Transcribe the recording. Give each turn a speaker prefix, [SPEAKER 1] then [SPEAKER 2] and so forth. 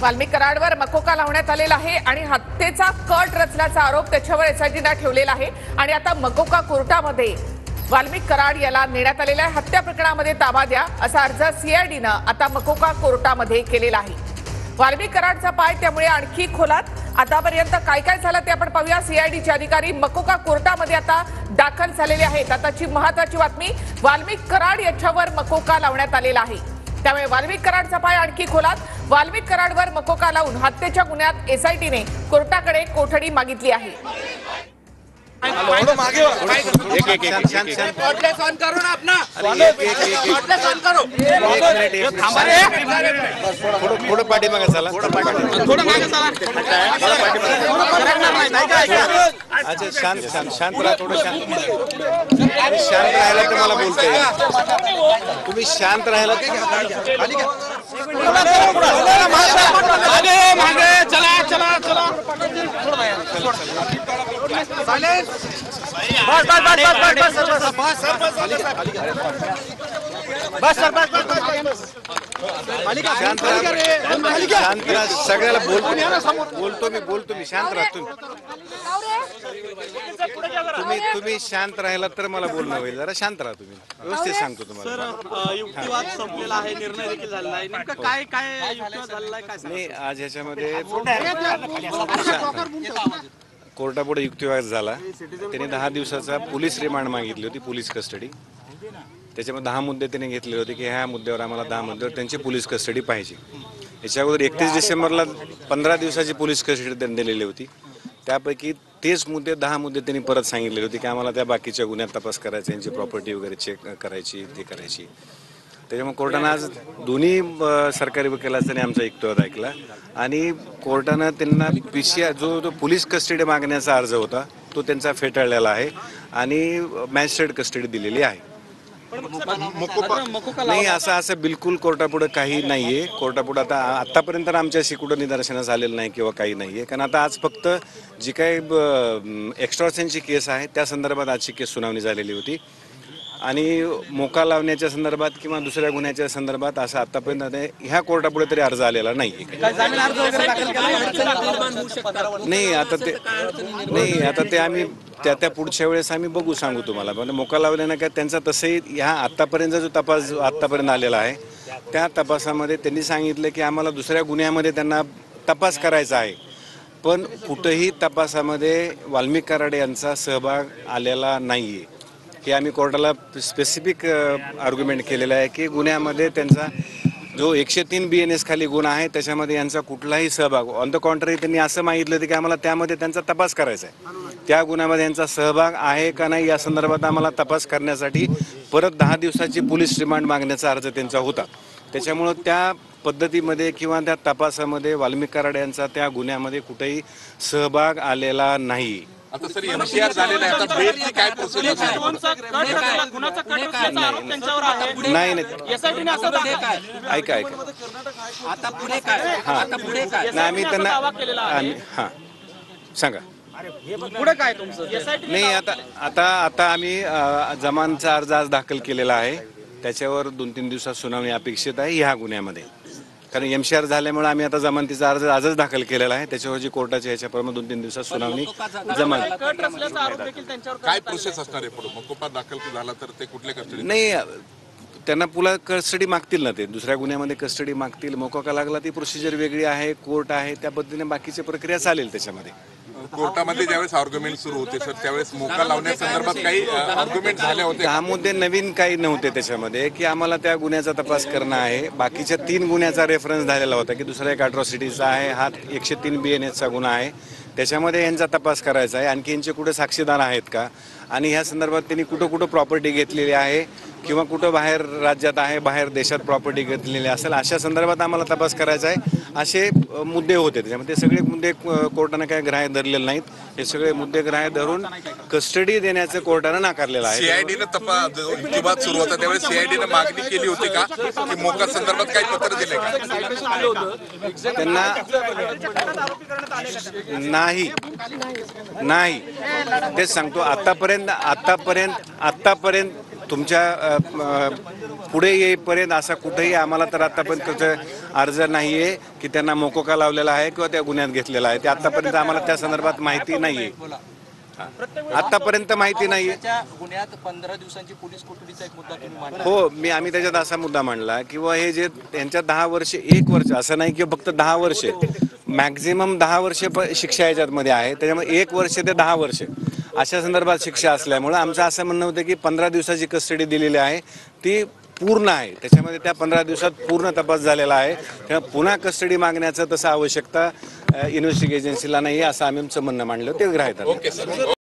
[SPEAKER 1] वाल्मिक कराडवर मकोका लावण्यात आलेला आहे आणि हत्येचा कट रचल्याचा आरोप त्याच्यावर एसआयटीने ठेवलेला आहे आणि आता मकोका कोर्टामध्ये वाल्मिक कराड याला नेण्यात आलेला आहे। हत्या प्रकरणामध्ये ताबा द्या असा अर्ज सीआयडीने आता मकोका कोर्टामध्ये केलेला आहे। वाल्मिक कराडचा पाय त्यामुळे आणखी खोलात। आतापर्यंत काय काय झालं ते आपण पाहूया। सीआयडीचे अधिकारी मकोका कोर्टामध्ये आता दाखल झालेले आहेत। आताची महत्त्वाची बातमी, वाल्मिक कराड याच्यावर मकोका लावण्यात आलेला आहे, त्यामुळे वाल्मिक कराडचा पाय आणखी खोलात। वाल्मिक कराडवर मकोका लावून हत्येच्या गुन्ह्यात एसआयटीने कोर्टाकडे कोठडी मागितली आहे।
[SPEAKER 2] अच्छा शांत शांत शांत रहा, थोडं शांत राहायला तर मला बोलतोय। तुम्ही शांत राहायला सगळ्याला बोलतो मी शांत राहतो। तुम्ही शांत राहिला तर मला बोलणं होईल। जरा शांत राहा, तुम्ही व्यवस्थित सांगतो तुम्हाला।
[SPEAKER 3] युक्तिवाद संपलेला आहे, निर्णय देखील झालेला आहे। नेमकं काय काय युक्तिवाद झालेला आहे, काय
[SPEAKER 2] नाही आज ह्याच्यामध्ये कोर्टापुढे युक्तिवाद झाला। त्याने 10 दिवसाचा पोलीस रिमांड मागितली होती, पोलीस कस्टडी। त्याच्यामध्ये 10 मुद्दे त्याने घेतले होते की ह्या मुद्द्यावर आम्हाला 10 मुद्द्यावर त्यांची पोलीस कस्टडी पाहिजे। याच्या अगोदर 31 डिसेंबरला 15 दिवसाची पोलीस कस्टडी त्यांनी दिलेली होती। त्यापैकी तेच मुद्दे 10 मुद्दे त्यांनी परत सांगितले होते की आम्हाला त्या बाकीच्या गुन्ह्यात तपास करायचा, यांची प्रॉपर्टी वगैरे चेक करायची, ते करायची। त्याच्यामुळे कोर्टानं आज दोन्ही सरकारी वकिलांनी आमचा युक्तिवाद ऐकला आणि कोर्टानं त्यांना जो पोलीस कस्टडी मागण्याचा अर्ज होता तो त्यांचा फेटाळलेला आहे आणि मॅजिस्ट्रेट कस्टडी दिलेली आहे। नाही असं बिलकुल कोर्टापुढे काही नाहीये। कोर्टापुढे आतापर्यंत आमच्याशी कुठं निदर्शनास आलेलं नाही किंवा काही नाहीये, कारण आता आज फक्त जी काही एक्स्टॉर्शनची केस आहे त्या संदर्भात आजची केस सुनावणी झालेली होती आणि मोका लावण्याच्या संदर्भात किंवा दुसऱ्या गुन्ह्याच्या संदर्भात असं आतापर्यंत ह्या कोर्टापुढे तरी अर्ज आलेला नाही। आता ते आम्ही त्या पुढच्या वेळेस आम्ही बघू, सांगू तुम्हाला। पण मोका लावल्यानं काय त्यांचा तसंही ह्या आतापर्यंत जो तपास आतापर्यंत आलेला आहे त्या तपासामध्ये त्यांनी सांगितलं की आम्हाला दुसऱ्या गुन्ह्यामध्ये त्यांना तपास करायचा आहे, पण कुठंही तपासामध्ये वाल्मिक कराड यांचा सहभाग आलेला नाहीये। हे आम्ही कोर्टाला स्पेसिफिक आर्ग्युमेंट केलेला आहे की गुन्ह्यामध्ये त्यांचा जो 103 BNS खाली गुन्हा आहे त्याच्यामध्ये यांचा कुठलाही सहभाग, ऑन द कॉन्ट्ररी त्यांनी असं मागितलं होतं की आम्हाला त्यामध्ये त्यांचा तपास करायचा आहे, त्या गुन्ह्यामध्ये यांचा सहभाग आहे का नाही या संदर्भात आम्हाला तपास करण्यासाठी परत 10 दिवसाची पोलीस रिमांड मागण्याचा अर्ज त्यांचा होता। त्याच्यामुळं त्या पद्धतीमध्ये किंवा त्या तपासामध्ये वाल्मिक कराड यांचा त्या गुन्ह्यामध्ये कुठेही सहभाग आलेला नाही।
[SPEAKER 4] आता सर एमसीआर झालेला आहे, आता बेलची काय प्रोसेस
[SPEAKER 2] नाही ऐका
[SPEAKER 3] आता पुढे काय, आता पुढे काय
[SPEAKER 2] नाही आम्ही त्यांना हां सांगा
[SPEAKER 3] पुढे काय तुमचं?
[SPEAKER 2] नाही आता आम्ही जमानचा अर्ज आज दाखल केलेला आहे, त्याच्यावर 2-3 दिवसात सुनावणी अपेक्षित आहे ह्या गुन्ह्यामध्ये। कारण एमसीआर झाल्यामुळे आम्ही आता जमानतीचा अर्ज आजच दाखल केलेला आहे, त्याच्यावरची कोर्टाच्या ह्याच्याप्रमाणे 2-3 दिवसात सुनावणी जमान।
[SPEAKER 4] काय प्रोसेस असणार आहे पुढे? मकोका दाखल झाला तर ते कुठल्या कस्टडी?
[SPEAKER 2] नाही त्यांना पुन्हा कस्टडी मागतील ना, ते दुसऱ्या गुन्ह्यामध्ये कस्टडी मागतील। मोकोका लागला ती प्रोसिजर वेगळी आहे, कोर्ट आहे, त्या पद्धतीने बाकीची प्रक्रिया चालेल। त्याच्यामध्ये
[SPEAKER 4] कोर्टामध्ये ज्यावेळेस आर्ग्युमेंट सुरू होते सर त्यावेळेस मोका लावण्यासंदर्भात काही आर्ग्युमेंट झाले होते?
[SPEAKER 2] 10 मुद्दे नवीन काही नव्हते त्याच्यामध्ये की आम्हाला त्या गुन्ह्याचा तपास करणं आहे। बाकीच्या 3 गुन्ह्याचा रेफरन्स झालेला होता की दुसरा एक अॅट्रॉसिटीचा आहे, हा 103 BNSचा गुन्हा आहे, त्याच्यामध्ये यांचा तपास करायचा आहे। आणखी यांचे कुठे साक्षीदार आहेत का आणि ह्या संदर्भात त्यांनी कुठं प्रॉपर्टी घेतलेली आहे किंवा कुठं बाहेर राज्यात आहे, बाहेर देशात प्रॉपर्टी घेतलेली असेल, अशा संदर्भात आम्हाला तपास करायचा आहे, असे मुद्दे होते। त्याच्यामध्ये ते सगळे मुद्दे कोर्टाने काय ग्राह्य धरलेले नाहीत। हे सगळे मुद्दे ग्राह्य धरून कस्टडी देण्याचं कोर्टानं नाकारलेलं आहे।
[SPEAKER 4] सीआयडीनं युक्तिवाद सुरू होता त्यावेळेस सीआयडीनं मागणी केली होती का की मोका संदर्भात काही पत्र दिले का
[SPEAKER 2] त्यांना? नाही तेच सांगतो, आतापर्यंत तुमच्या पुढे येईपर्यंत असा कुठेही आम्हाला तर आतापर्यंत त्याचा अर्ज नाही आहे की त्यांना मोकोका लावलेला आहे किंवा त्या गुन्ह्यात घेतलेला आहे. ते आतापर्यंत आम्हाला त्या संदर्भात माहिती नाही आहे. आतापर्यंत माहिती नाही आहे.
[SPEAKER 3] गुन्ह्यात 15 दिवसांची पोलीस कोठडीचा एक मुद्दा तुम्ही मांडला.
[SPEAKER 2] हो, आम्ही त्याच्यात असा मुद्दा मांडला किंवा हे जे त्यांच्या 10 वर्ष 1 वर्ष असं नाही की फक्त 10 वर्ष, मॅक्झिमम 10 वर्ष शिक्षा याच्यामध्ये आहे. त्याच्यामुळे 1 वर्ष ते 10 वर्ष अशा संदर्भात शिक्षा असल्यामुळं आमचं असं म्हणणं होतं की 15 दिवसाची कस्टडी दिलेली आहे ती पूर्ण आहे. त्याच्यामध्ये त्या 15 दिवसात पूर्ण तपास झालेला आहे. त्यामुळे पुन्हा कस्टडी मागण्याचं तसं आवश्यकता इन्व्हेस्टिगेशन एजन्सीला नाही असं आम्ही आमचं म्हणणं मांडलं ते ग्राह्य धरलं.